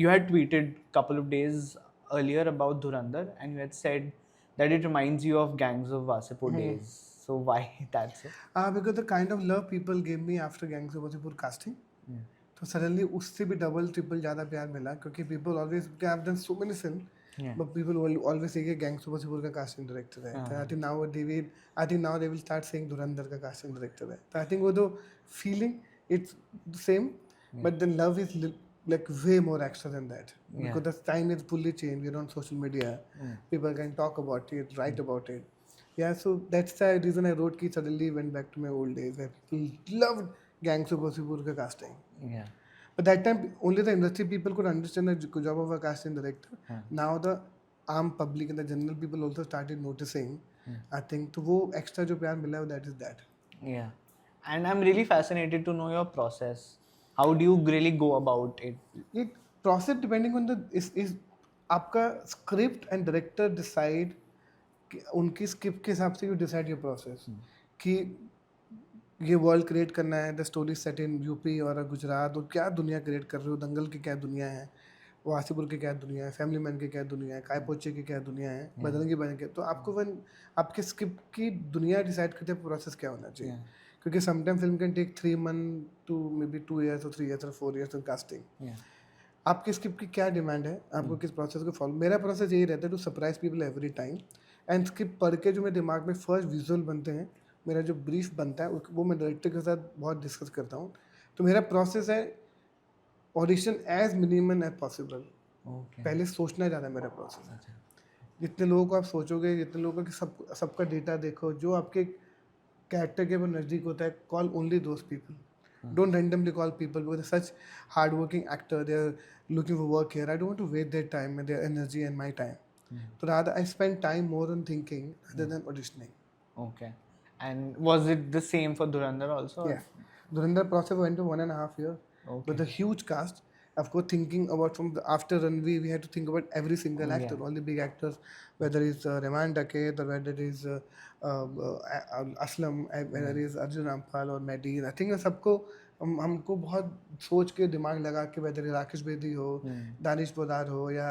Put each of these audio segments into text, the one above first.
you had tweeted couple of days earlier about Dhurandhar, and you had said that it reminds you of Gangs of Wasipur days. So why that so? Because the kind of love people gave me after Gangs of Wasseypur casting, तो suddenly उससे भी double triple ज़्यादा प्यार मिला क्योंकि people always I have done so many film but people always say gangs of Wasseypur का casting director है तो I think now they will start saying धुरंधर का कास्टिंग डायरेक्टर है तो आई थिंक वो तो feeling it's the same but the love is like way more extra than that because the time is fully changed. We're on social media, people can talk about it, write about it. Yeah, so that's the reason I wrote ki suddenly went back to my old days where people loved Gangs of Wasseypur ka casting. Yeah. But that time only the industry people could understand the job of a casting director. Now the arm public and the general people also started noticing. I think to wo extra jo pyar mila that is that. Yeah, and I'm really fascinated to know your process. How do you really go about it? It process depending on the is आपका script and director decide उनकी script के हिसाब से you decide your process कि ये world create करना है the story set in UP और गुजरात और क्या दुनिया क्रिएट कर रहे हो दंगल की क्या दुनिया है वासीपुर की क्या दुनिया है फैमिली मैन की क्या दुनिया है काय पोचे की क्या दुनिया है बदल की बदल के तो आपको वन आपके स्क्रिप्ट की दुनिया डिसाइड करते हैं प्रोसेस क्या होना चाहिए क्योंकि sometime film can take 3 months to may be 2 years और 3 years और 4 years इन कास्टिंग आपके स्क्रिप्ट की क्या डिमांड है आपको किस प्रोसेस को फॉलो मेरा प्रोसेस यही रहता है to surprise people every time and script पढ़ के जो मेरे दिमाग में फर्स्ट विजुअल बनते हैं मेरा जो ब्रीफ बनता है वो मैं डायरेक्टर के साथ बहुत डिस्कस करता हूँ तो मेरा प्रोसेस है audition as minimum as possible पहले सोचना ज़्यादा मेरा प्रोसेस है जितने लोगों को आप सोचोगे जितने लोगों का सबका डेटा देखो जो आपके कैरेक्टर के वो नज़दीक होता है call only those people don't randomly call people because such hard working actor they are looking for work here I don't want to waste their time their energy and my time so rather I spend time more on thinking rather than auditioning. Okay. And was it the same for Dhurandhar also? Yeah. Dhurandhar process went to 1.5 years. Okay. With a huge cast. Of course, thinking about from the after Ranveer, we had to think about every single actor, all the big actors, whether it's Reman Daket or whether it is Aslam, whether it is Arjun Rampal or Madeen. I think सबको हमको बहुत सोच के दिमाग लगा के whether Rakesh Bedi हो दानिश पोदार हो या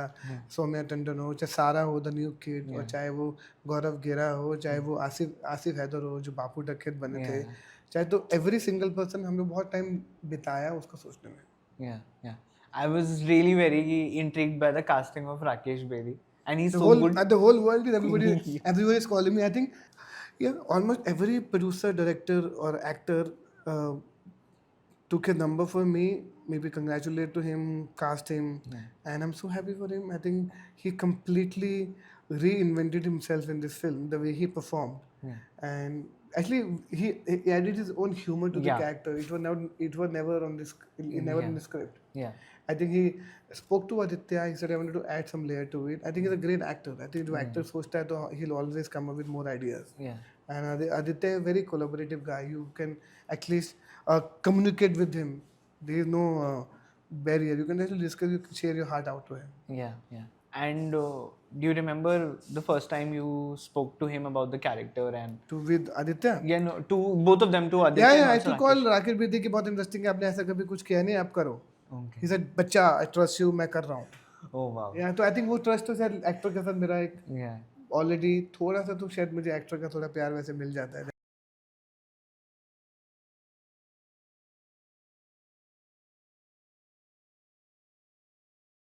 सौम्या टंडन हो चाहे सारा हो द न्यू किड और चाहे वो गौरव गेरा हो चाहे वो आसिफ हैदर हो जो बापू डकैत बने थे चाहे तो एवरी सिंगल पर्सन हमने बहुत टाइम बिताया उसको सोचने में yeah I was really very intrigued by the casting of Rakesh Bedi and he's good the whole world is everybody is calling me I think almost every producer director or actor took a number for me, maybe congratulate to him, cast him, and I'm so happy for him. I think he completely reinvented himself in this film, the way he performed, and actually he added his own humor to the character. It was never on this, never in the script. Yeah, I think he spoke to Aditya. He said I wanted to add some layer to it. I think he's a great actor. I think the actor सोचता है तो he'll always come up with more ideas. Yeah, and Aditya is a very collaborative guy. You can at least communicate with him. There is no barrier. You can actually discuss, you can share your heart out to him. Yeah. And do you remember the first time you spoke to him about the character and with Aditya? Yeah, no, to both of them, to Aditya. Yeah. I to call Rakesh Bedi कि बहुत interesting है आपने ऐसा कभी कुछ किया नहीं आप करो. Okay. He said बच्चा I trust you मैं कर रहा हूँ. Oh wow. Yeah, तो I think वो trust तो शायद एक्टर के साथ मेरा एक already थोड़ा सा तो शायद मुझे एक्टर का थोड़ा प्यार वैसे मिल जाता है.